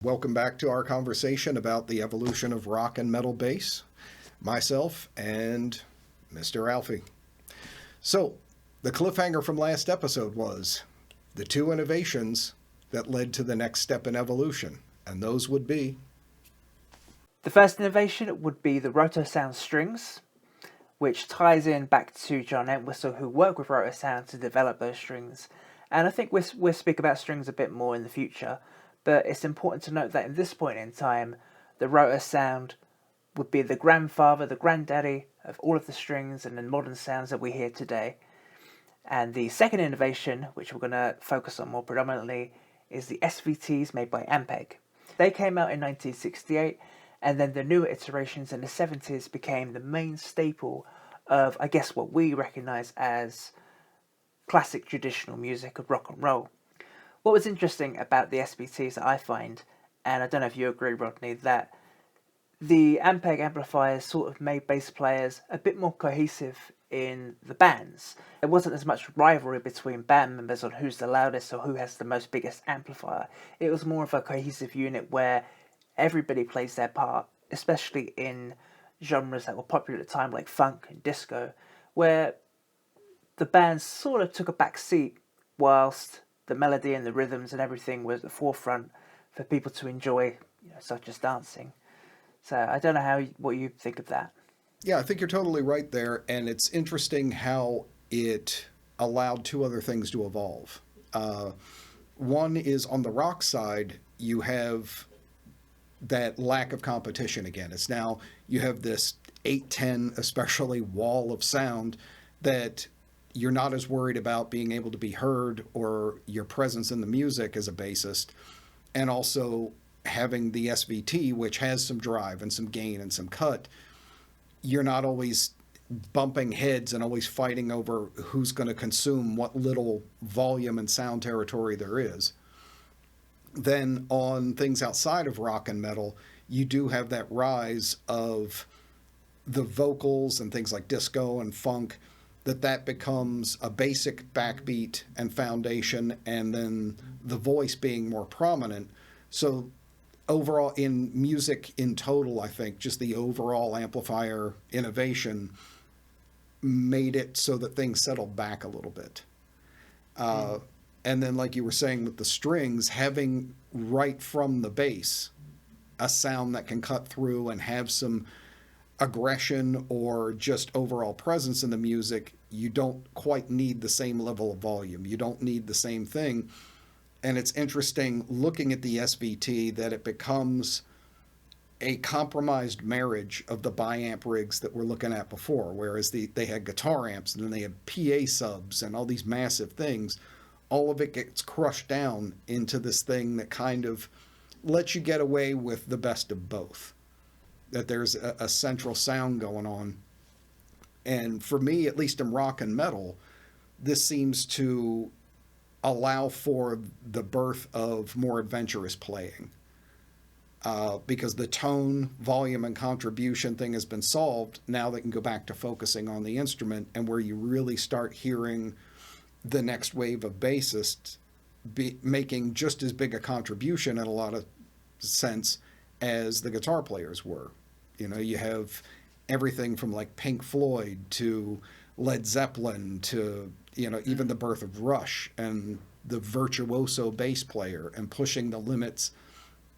Welcome back to our conversation about the evolution of rock and metal bass. Myself and Mr. Alfie. So, the cliffhanger from last episode was the two innovations that led to the next step in evolution, and those would be. The first innovation would be the rotosound strings, which ties in back to John Entwistle, who worked with rotosound to develop those strings. And I think we'll speak about strings a bit more in the future, but it's important to note that at this point in time, the rotosound would be the grandfather, the granddaddy of all of the strings and the modern sounds that we hear today. And the second innovation, which we're going to focus on more predominantly, is the SVTs made by Ampeg. They came out in 1968, and then the newer iterations in the 70s became the main staple of, I guess, what we recognize as classic traditional music of rock and roll. What was interesting about the SVTs that I find, and I don't know if you agree, Rodney, that the Ampeg amplifiers sort of made bass players a bit more cohesive in the bands. There wasn't as much rivalry between band members on who's the loudest or who has the most biggest amplifier. It was more of a cohesive unit where everybody plays their part, especially in genres that were popular at the time like funk and disco, where the bands sort of took a back seat whilst the melody and the rhythms and everything was at the forefront for people to enjoy, such as dancing. So I don't know what you think of that. Yeah, I think you're totally right there, and it's interesting how it allowed two other things to evolve. One is on the rock side, you have that lack of competition again. It's now you have this 810 especially wall of sound that you're not as worried about being able to be heard or your presence in the music as a bassist, and also having the SVT, which has some drive and some gain and some cut. You're not always bumping heads and always fighting over who's going to consume what little volume and sound territory there is. Then on things outside of rock and metal, you do have that rise of the vocals and things like disco and funk, that becomes a basic backbeat and foundation, and then the voice being more prominent. So overall in music in total, I think just the overall amplifier innovation made it so that things settled back a little bit. And then, like you were saying with the strings, having right from the bass a sound that can cut through and have some aggression or just overall presence in the music, you don't quite need the same level of volume. You don't need the same thing. And it's interesting looking at the SVT that it becomes a compromised marriage of the biamp rigs that we're looking at before, whereas they had guitar amps and then they had PA subs and all these massive things. All of it gets crushed down into this thing that kind of lets you get away with the best of both. That there's a central sound going on. And for me, at least in rock and metal, this seems to allow for the birth of more adventurous playing. Because the tone, volume, and contribution thing has been solved, now they can go back to focusing on the instrument, and where you really start hearing the next wave of bassists making just as big a contribution in a lot of sense as the guitar players were. You have everything from like Pink Floyd to Led Zeppelin to, even the birth of Rush and the virtuoso bass player and pushing the limits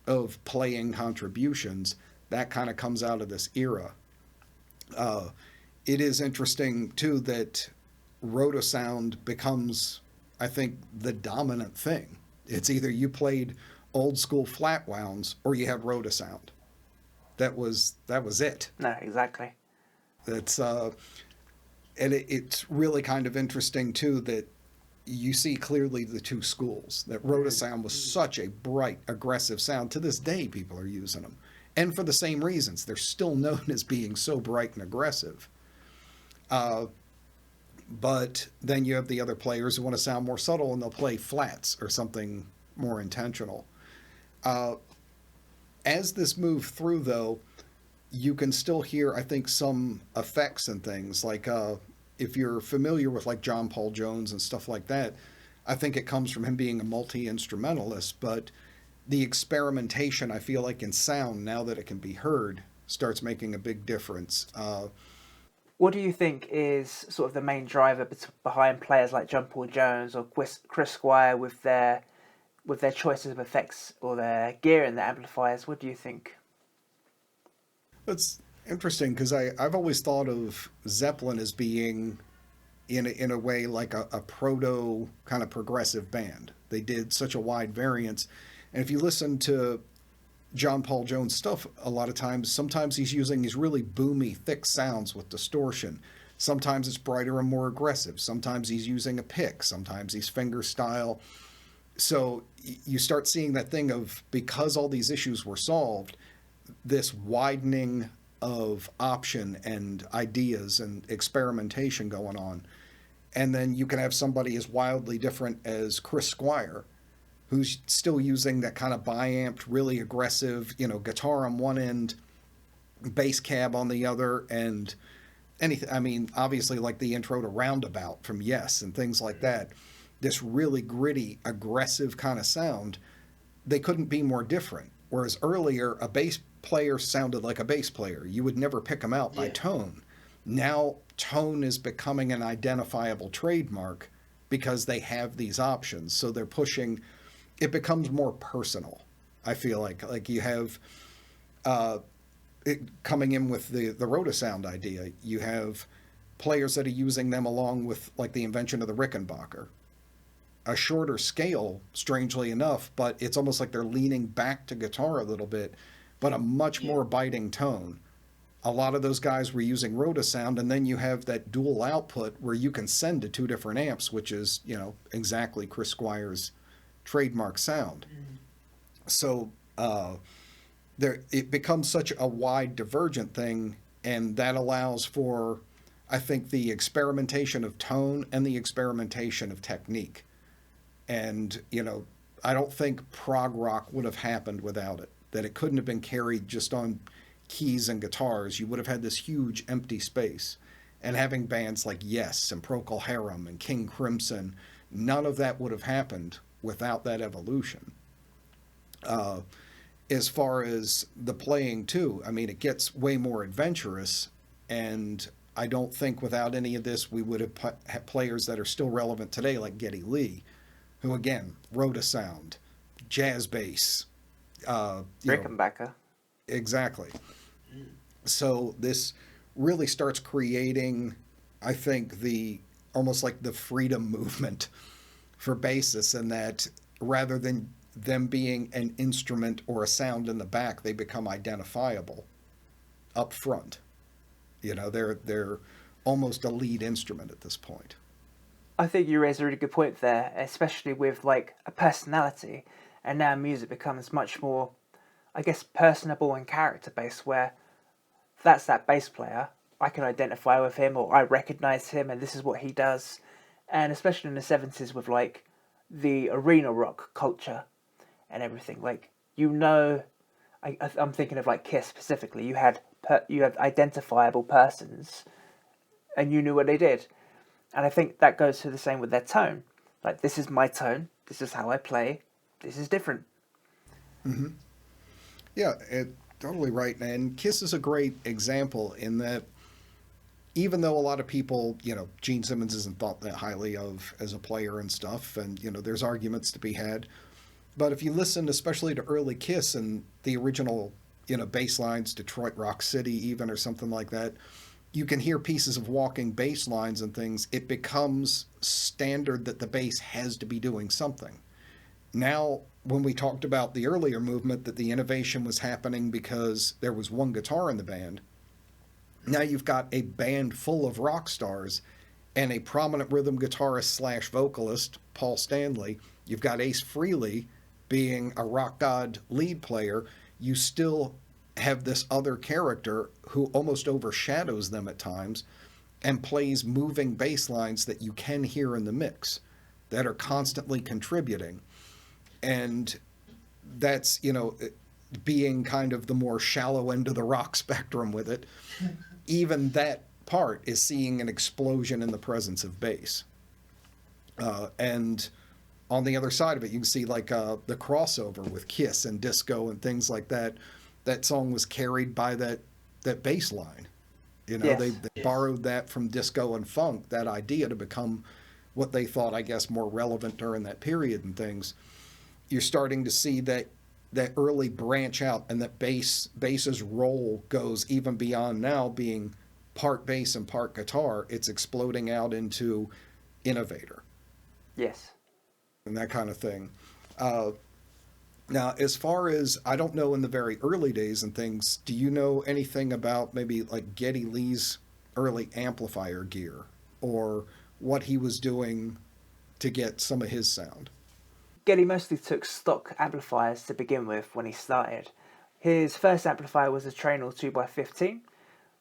of playing contributions. That kind of comes out of this era. It is interesting too that rotosound becomes, I think, the dominant thing. It's either you played old school flat wounds or you had rotosound. That was it. No, exactly. That's and it's really kind of interesting too that you see clearly the two schools. That rotosound was such a bright, aggressive sound. To this day, people are using them, and for the same reasons. They're still known as being so bright and aggressive. But then you have the other players who want to sound more subtle and they'll play flats or something more intentional. As this moved through, though, you can still hear, I think, some effects and things. Like if you're familiar with like John Paul Jones and stuff like that, I think it comes from him being a multi-instrumentalist. But the experimentation, I feel like, in sound, now that it can be heard, starts making a big difference. What do you think is sort of the main driver behind players like John Paul Jones or Chris Squire with their choices of effects or their gear and their amplifiers? What do you think? It's interesting because I've always thought of Zeppelin as being, in a way, like a proto kind of progressive band. They did such a wide variance. And if you listen to John Paul Jones stuff, a lot of times, sometimes he's using these really boomy, thick sounds with distortion. Sometimes it's brighter and more aggressive. Sometimes he's using a pick. Sometimes he's finger style. So you start seeing that thing of, because all these issues were solved, this widening of option and ideas and experimentation going on. And then you can have somebody as wildly different as Chris Squire, who's still using that kind of bi-amped, really aggressive, guitar on one end, bass cab on the other, and anything. I mean, obviously, like the intro to Roundabout from Yes and things like that. This really gritty, aggressive kind of sound. They couldn't be more different. Whereas earlier, a bass player sounded like a bass player. You would never pick them out by tone. Now, tone is becoming an identifiable trademark because they have these options. So they're pushing, it becomes more personal. I feel like you have it coming in with the Rotosound idea. You have players that are using them along with like the invention of the Rickenbacker. A shorter scale, strangely enough, but it's almost like they're leaning back to guitar a little bit, but a much more biting tone. A lot of those guys were using Rotosound, and then you have that dual output where you can send to two different amps, which is, exactly Chris Squire's trademark sound. So it becomes such a wide divergent thing, and that allows for, I think, the experimentation of tone and the experimentation of technique. And, I don't think prog rock would have happened without it, that it couldn't have been carried just on keys and guitars. You would have had this huge empty space. And having bands like Yes and Procol Harum and King Crimson, none of that would have happened without that evolution. As far as the playing, too, I mean, it gets way more adventurous, and I don't think without any of this we would have had players that are still relevant today, like Geddy Lee, who, again, wrote a sound, jazz bass. Rickenbacker. Exactly. So this really starts creating, I think, almost like the freedom movement for bassists, and that rather than them being an instrument or a sound in the back, they become identifiable up front. They're almost a lead instrument at this point. I think you raised a really good point there, especially with like a personality, and now music becomes much more, I guess, personable and character based. Where that's that bass player, I can identify with him, or I recognize him, and this is what he does. And especially in the '70s, with like the arena rock culture and everything, like I'm thinking of like Kiss specifically. You had identifiable persons, and you knew what they did. And I think that goes to the same with their tone. Like, this is my tone. This is how I play. This is different. Mm-hmm. Yeah, totally right. And Kiss is a great example in that even though a lot of people, Gene Simmons isn't thought that highly of as a player and stuff, and, there's arguments to be had. But if you listen especially to early Kiss and the original, bass lines, Detroit Rock City even, or something like that, you can hear pieces of walking bass lines and things. It becomes standard that the bass has to be doing something. Now, when we talked about the earlier movement, that the innovation was happening because there was one guitar in the band, now you've got a band full of rock stars and a prominent rhythm guitarist / vocalist, Paul Stanley. You've got Ace Frehley being a rock god lead player. You still have this other character who almost overshadows them at times and plays moving bass lines that you can hear in the mix that are constantly contributing. And that's, being kind of the more shallow end of the rock spectrum with it. Even that part is seeing an explosion in the presence of bass. And on the other side of it, you can see like the crossover with Kiss and disco and things like that. That song was carried by that bass line. You know, they, Yes. they borrowed that from disco and funk, that idea to become what they thought, I guess, more relevant during that period and things. You're starting to see that early branch out, and that bass's role goes even beyond now being part bass and part guitar. It's exploding out into innovator Yes. and that kind of thing. Uh, Now, as far as I don't know in the very early days and things, do you know anything about maybe like Geddy Lee's early amplifier gear or what he was doing to get some of his sound? Geddy mostly took stock amplifiers to begin with when he started. His first amplifier was a Trainor 2x15,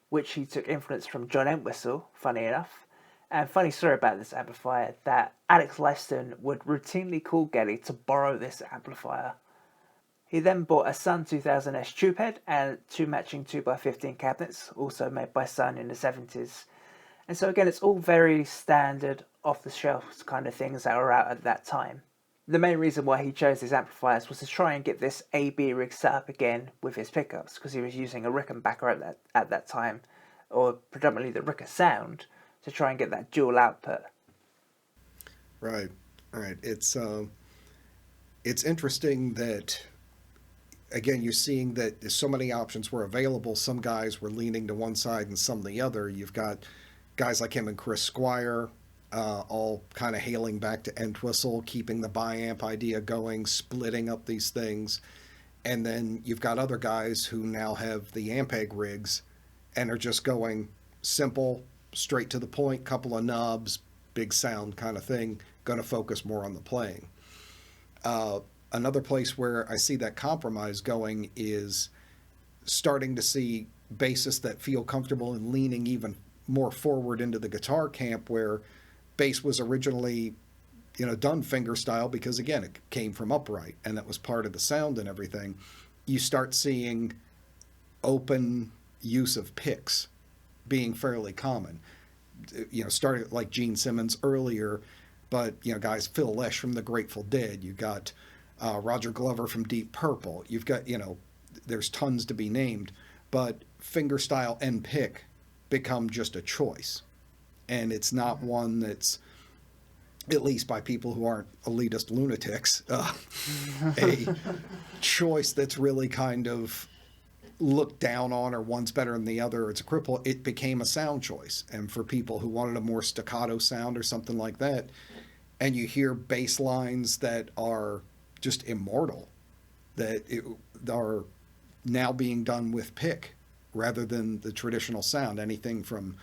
which he took influence from John Entwistle, funny enough. And funny story about this amplifier, that Alex Lifeson would routinely call Geddy to borrow this amplifier. He then bought a Sun 2000S tube head and two matching 2x15 cabinets, also made by Sun in the 70s. And so again, it's all very standard, off-the-shelf kind of things that were out at that time. The main reason why he chose these amplifiers was to try and get this AB rig set up again with his pickups, because he was using a Rickenbacker at that time, or predominantly the Ricker sound, to try and get that dual output. Right, right. It's interesting that again you're seeing that so many options were available. Some guys were leaning to one side and some the other. You've got guys like him and Chris Squire, all kind of hailing back to Entwistle, keeping the biamp idea going, splitting up these things. And then you've got other guys who now have the Ampeg rigs and are just going simple, straight to the point, couple of knobs, big sound kind of thing, going to focus more on the playing. Another place where I see that compromise going is starting to see bassists that feel comfortable in leaning even more forward into the guitar camp, where bass was originally, done finger style because again it came from upright and that was part of the sound and everything. You start seeing open use of picks being fairly common. Started like Gene Simmons earlier, but guys, Phil Lesh from the Grateful Dead. You got Roger Glover from Deep Purple. You've got there's tons to be named, but fingerstyle and pick become just a choice, and it's not one that's, at least by people who aren't elitist lunatics, a choice that's really kind of looked down on, or one's better than the other, or it's a cripple. It became a sound choice, and for people who wanted a more staccato sound or something like that, and you hear bass lines that are just immortal, are now being done with pick rather than the traditional sound. Anything from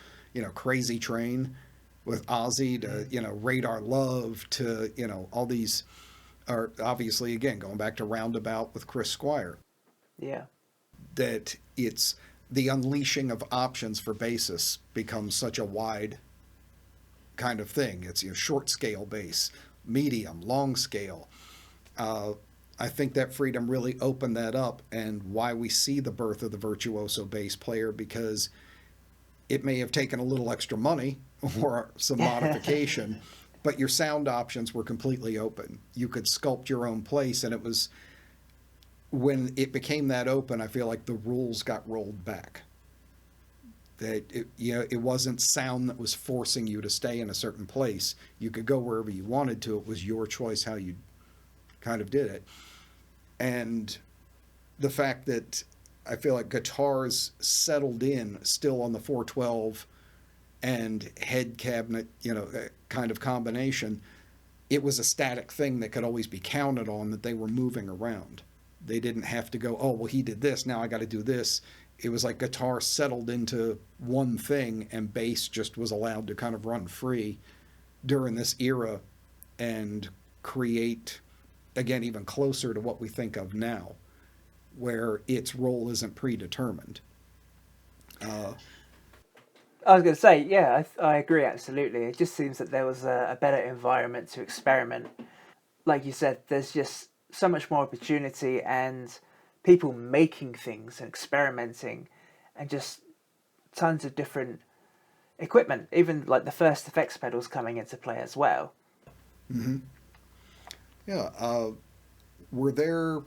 Crazy Train with Ozzy to Radar Love to all these are obviously, again, going back to Roundabout with Chris Squire. Yeah. That it's the unleashing of options for bassists becomes such a wide kind of thing. It's short scale bass, medium, long scale. I think that freedom really opened that up, and why we see the birth of the virtuoso bass player, because it may have taken a little extra money or some modification, but your sound options were completely open. You could sculpt your own place, and it was when it became that open, I feel like the rules got rolled back. That it wasn't sound that was forcing you to stay in a certain place. You could go wherever you wanted to. It was your choice how you kind of did it. And the fact that I feel like guitars settled in still on the 412 and head cabinet, kind of combination. It was a static thing that could always be counted on, that they were moving around. They didn't have to go, oh, well, he did this, now I got to do this. It was like guitar settled into one thing, and bass just was allowed to kind of run free during this era and create, again, even closer to what we think of now, where its role isn't predetermined. I was going to say, yeah, I agree absolutely. It just seems that there was a better environment to experiment. Like you said, there's just so much more opportunity and people making things and experimenting, and just tons of different equipment. Even like the first effects pedals coming into play as well. Mm-hmm. Yeah. Were there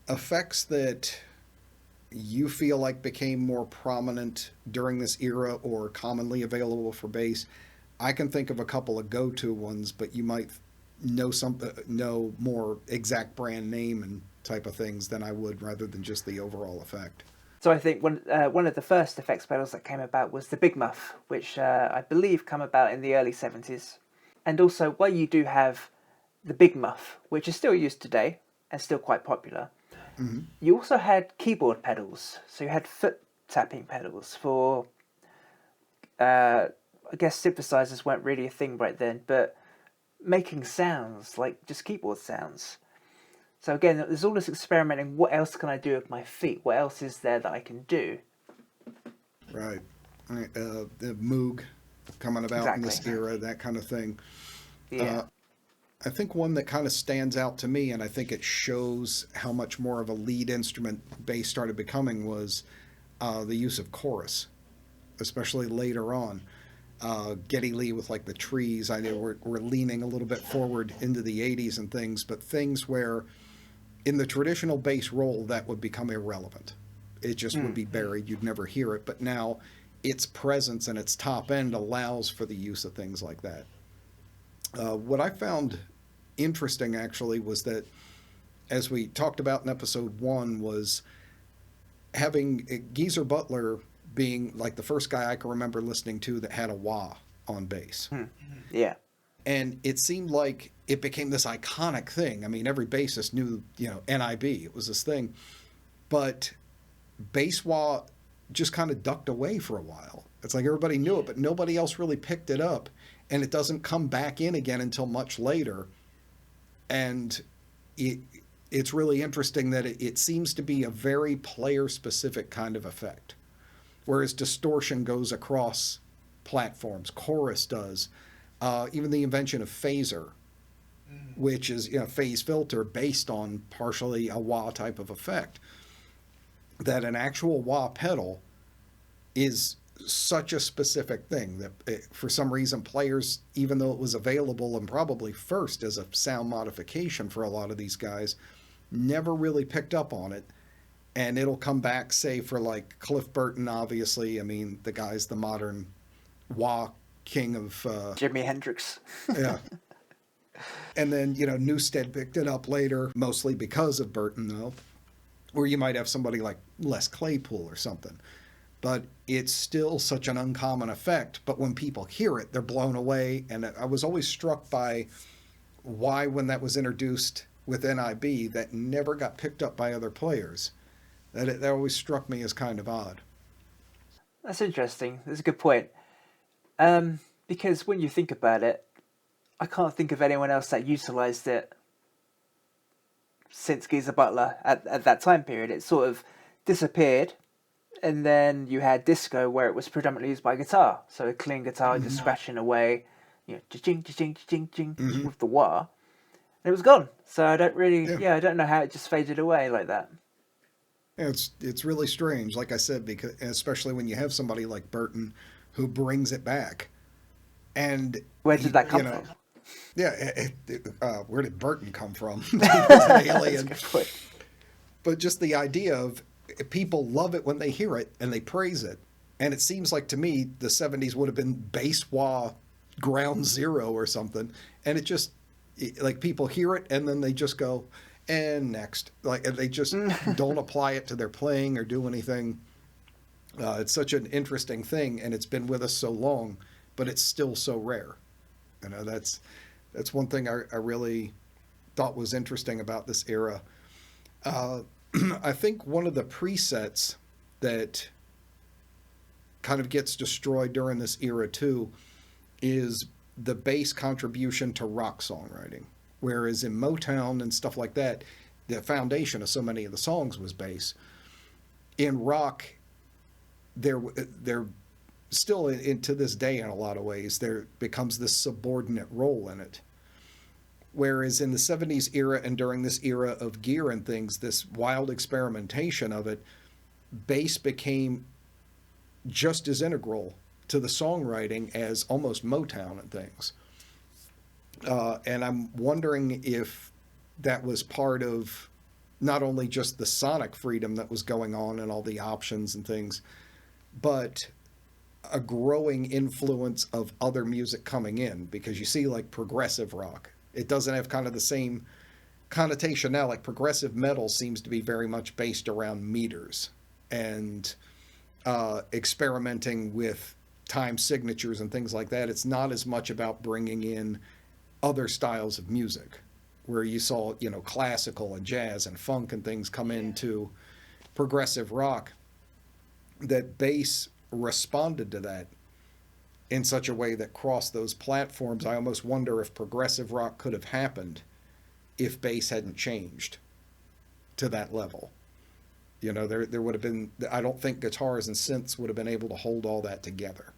effects that you feel like became more prominent during this era or commonly available for bass? I can think of a couple of go-to ones, but you might know more exact brand name and type of things than I would, rather than just the overall effect. So I think one of the first effects pedals that came about was the Big Muff, which I believe came about in the early 70s. And also, while you do have the Big Muff, which is still used today and still quite popular, Mm-hmm. you also had keyboard pedals. So you had foot tapping pedals for, I guess synthesizers weren't really a thing right then, but making sounds like just keyboard sounds. So again, there's all this experimenting. What else can I do with my feet? What else is there that I can do? Right. The Moog coming about in Exactly. this era, that kind of thing. Yeah. Uh, I think one that kind of stands out to me, and I think it shows how much more of a lead instrument bass started becoming, was the use of chorus, especially later on. Geddy Lee with like the trees. I know we're leaning a little bit forward into the 80s and things, but things where in the traditional bass roll that would become irrelevant. It just would Mm. be buried. You'd never hear it. But now its presence and its top end allows for the use of things like that. What I found interesting actually was that, as we talked about in episode one, was having Geezer Butler being like the first guy I can remember listening to that had a wah on bass. Mm. Yeah. And it seemed like it became this iconic thing. I mean, every bassist knew, NIB. It was this thing. But bass wah just kind of ducked away for a while. It's like everybody knew it, but nobody else really picked it up. And it doesn't come back in again until much later. And it's really interesting that it seems to be a very player-specific kind of effect. Whereas distortion goes across platforms, chorus does. Even the invention of phaser, which is phase filter based on partially a wah type of effect, that an actual wah pedal is such a specific thing that for some reason players, even though it was available and probably first as a sound modification for a lot of these guys, never really picked up on it. And it'll come back, say, for like Cliff Burton, obviously. I mean, the guy's the modern wah king of Jimi Hendrix. yeah. And then, Newstead picked it up later, mostly because of Burton, though, where you might have somebody like Les Claypool or something. But it's still such an uncommon effect. But when people hear it, they're blown away. And I was always struck by why, when that was introduced with NIB, that never got picked up by other players. That always struck me as kind of odd. That's interesting. That's a good point. Because when you think about it, I can't think of anyone else that utilised it since Geezer Butler at that time period. It sort of disappeared, and then you had disco where it was predominantly used by guitar. So a clean guitar just scratching away, cha-ching, cha-ching, cha-ching, ching, Mm-hmm. with the wah, and it was gone. So I don't really, Yeah. I don't know how it just faded away like that. It's really strange, like I said, because especially when you have somebody like Burton who brings it back, and Where did that come from? yeah, where did Burton come from? He was an alien. That's a good point. But just the idea of people love it when they hear it and they praise it, and it seems like to me the '70s would have been bass wah ground zero or something, and like people hear it and then they just go and next, like they just don't apply it to their playing or do anything. It's such an interesting thing, and it's been with us so long, but it's still so rare. That's one thing I really thought was interesting about this era. I think one of the presets that kind of gets destroyed during this era too is the bass contribution to rock songwriting. Whereas in Motown and stuff like that, the foundation of so many of the songs was bass. In rock, there still, to this day, in a lot of ways, there becomes this subordinate role in it. Whereas in the '70s era and during this era of gear and things, this wild experimentation of it, bass became just as integral to the songwriting as almost Motown and things. And I'm wondering if that was part of not only just the sonic freedom that was going on and all the options and things, but a growing influence of other music coming in, because you see like progressive rock, it doesn't have kind of the same connotation now. Like progressive metal seems to be very much based around meters and experimenting with time signatures and things like that. It's not as much about bringing in other styles of music, where you saw, you know, classical and jazz and funk and things come into progressive rock. That bass responded to that in such a way that crossed those platforms. I almost wonder if progressive rock could have happened if bass hadn't changed to that level. You know, there would have been, I don't think guitars and synths would have been able to hold all that together.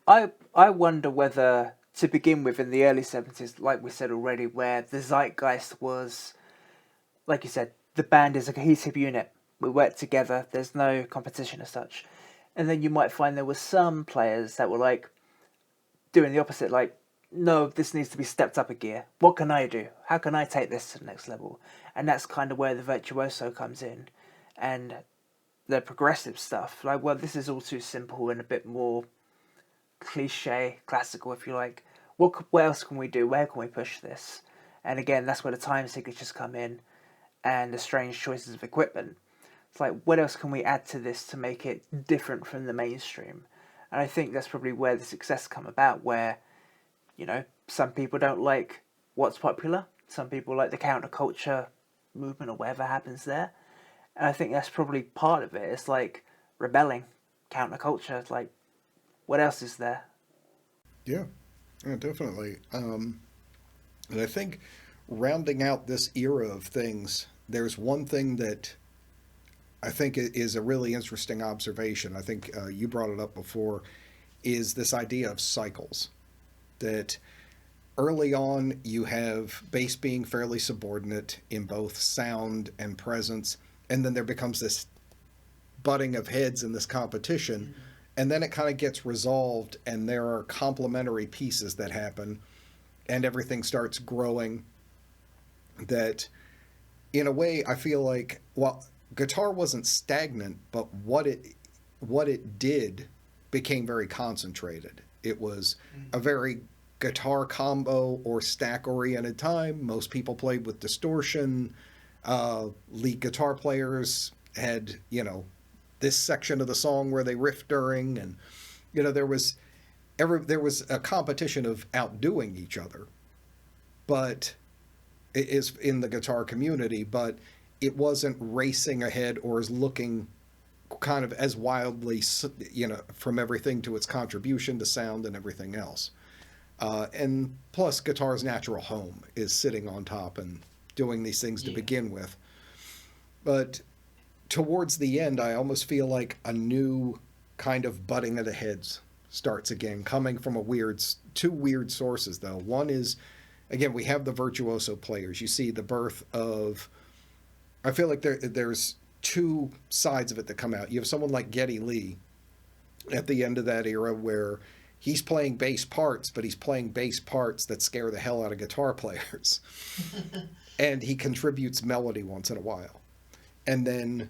I wonder whether, to begin with, in the early 70s, like we said already, where the zeitgeist was, like you said, the band is a cohesive unit. We work together. There's no competition as such. And then you might find there were some players that were like doing the opposite, like, no, this needs to be stepped up a gear. What can I do? How can I take this to the next level? And that's kind of where the virtuoso comes in. And the progressive stuff, like, well, this is all too simple and a bit more cliche, classical, if you like. What else can we do? Where can we push this? And again, that's where the time signatures come in and the strange choices of equipment. It's like, what else can we add to this to make it different from the mainstream? And I think that's probably where the success come about, where, you know, some people don't like what's popular. Some people like the counterculture movement or whatever happens there. And I think that's probably part of it. It's like rebelling, counterculture. It's like, what else is there? Yeah, yeah, definitely. And I think rounding out this era of things, there's one thing that I think is a really interesting observation. I think you brought it up before, is this idea of cycles. That early on you have bass being fairly subordinate in both sound and presence, and then there becomes this butting of heads in this competition, and then it kind of gets resolved, and there are complementary pieces that happen, and everything starts growing. That, in a way, I feel like, well, guitar wasn't stagnant, but what it did became very concentrated. It was a very guitar combo or stack oriented time. Most people played with distortion. Lead guitar players had, you know, this section of the song where they riff during, and, you know, there was a competition of outdoing each other, but it is in the guitar community, but it wasn't racing ahead or is looking kind of as wildly, you know, from everything to its contribution to sound and everything else. And plus, guitar's natural home is sitting on top and doing these things to begin with. But towards the end, I almost feel like a new kind of butting of the heads starts again, coming from two weird sources, though. One is, again, we have the virtuoso players. You see the birth of, I feel like there's two sides of it that come out. You have someone like Geddy Lee at the end of that era, where he's playing bass parts, but he's playing bass parts that scare the hell out of guitar players. And he contributes melody once in a while. And then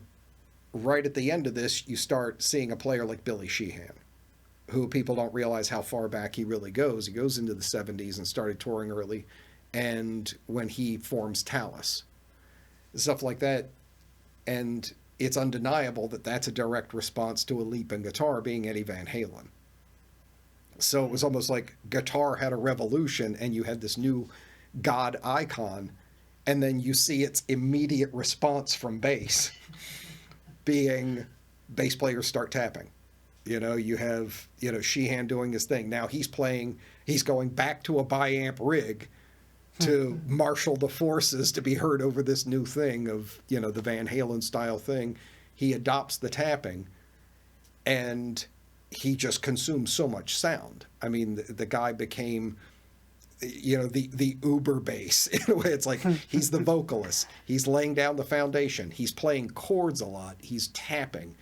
right at the end of this, you start seeing a player like Billy Sheehan, who people don't realize how far back he really goes. He goes into the 70s and started touring early. And when he forms Talus, stuff like that. And it's undeniable that that's a direct response to a leap in guitar being Eddie Van Halen. So it was almost like guitar had a revolution and you had this new god icon, and then you see its immediate response from bass being bass players start tapping. You know, you have, you know, Sheehan doing his thing. Now he's going back to a bi-amp rig to marshal the forces to be heard over this new thing of, you know, the Van Halen style thing. He adopts the tapping, and he just consumes so much sound. I mean, the guy became, you know, the uber bass in a way. It's like he's the vocalist. He's laying down the foundation. He's playing chords a lot. He's tapping.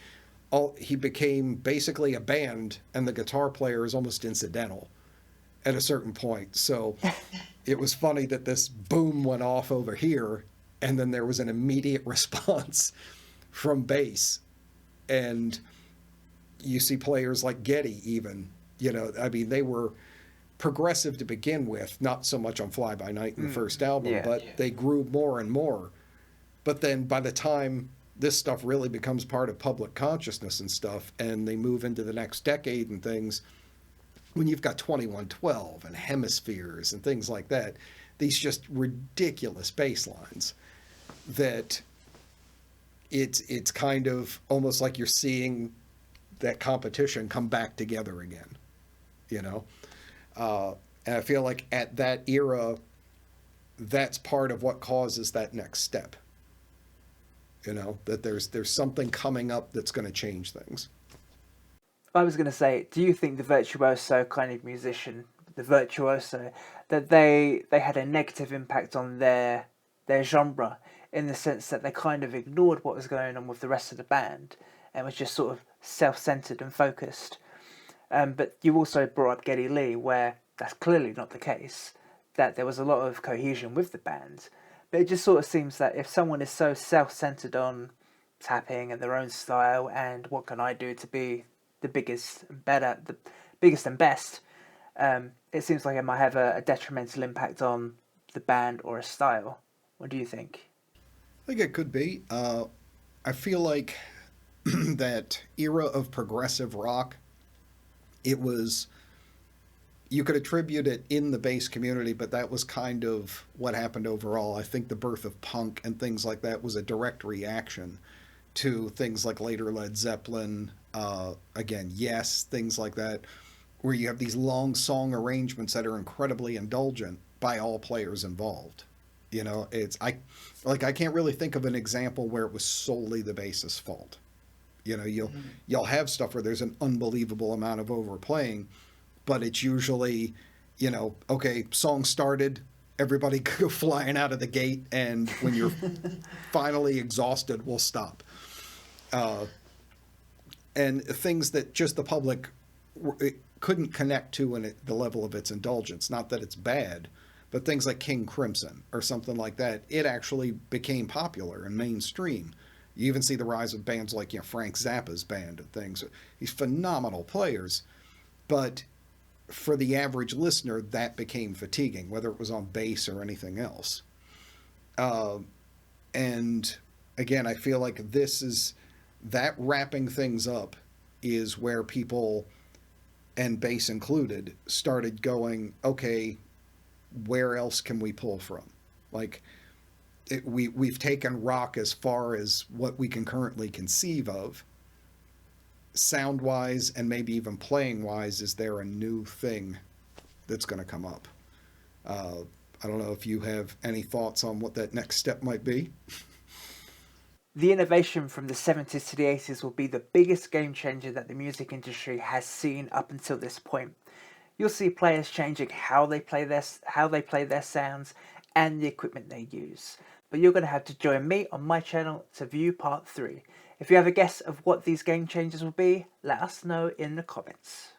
He became basically a band, and the guitar player is almost incidental. at a certain point. So it was funny that this boom went off over here, and then there was an immediate response from bass. And you see players like Getty, even, I mean, they were progressive to begin with, not so much on Fly By Night in the first album, Yeah. but they grew more and more. But then by the time this stuff really becomes part of public consciousness and stuff, and they move into the next decade and things, when you've got 2112 and hemispheres and things like that, these just ridiculous bass lines that it's kind of almost like you're seeing that competition come back together again, you know? And I feel like at that era, that's part of what causes that next step. That there's something coming up that's going to change things. I was going to say, do you think the virtuoso kind of musician, the virtuoso, that they had a negative impact on their genre, in the sense that they kind of ignored what was going on with the rest of the band and was just sort of self-centered and focused? But you also brought up Geddy Lee, where that's clearly not the case, that there was a lot of cohesion with the band. But it just sort of seems that if someone is so self-centered on tapping and their own style and what can I do to be the biggest and better, the biggest and best, it seems like it might have a detrimental impact on the band or a style. What do you think? I think it could be. I feel like that era of progressive rock, it was, you could attribute it in the bass community, but that was kind of what happened overall. I think the birth of punk and things like that was a direct reaction to things like later Led Zeppelin, again, Yes, things like that, where you have these long song arrangements that are incredibly indulgent by all players involved. I can't really think of an example where it was solely the bassist's fault. You'll have stuff where there's an unbelievable amount of overplaying, but it's usually, okay, song started, everybody go flying out of the gate, and when you're finally exhausted, we'll stop. And things that just the public couldn't connect to in the level of its indulgence. Not that it's bad, but things like King Crimson or something like that, it actually became popular and mainstream. You even see the rise of bands like Frank Zappa's band and things. These phenomenal players, but for the average listener, that became fatiguing, whether it was on bass or anything else. And again, I feel like that wrapping things up is where people, and bass included, started going, okay, where else can we pull from? Like, we've taken rock as far as what we can currently conceive of. Sound-wise and maybe even playing-wise, is there a new thing that's going to come up? I don't know if you have any thoughts on what that next step might be. The innovation from the 70s to the 80s will be the biggest game changer that the music industry has seen up until this point. You'll see players changing how they play their sounds and the equipment they use. But you're going to have to join me on my channel to view part 3. If you have a guess of what these game changers will be, let us know in the comments.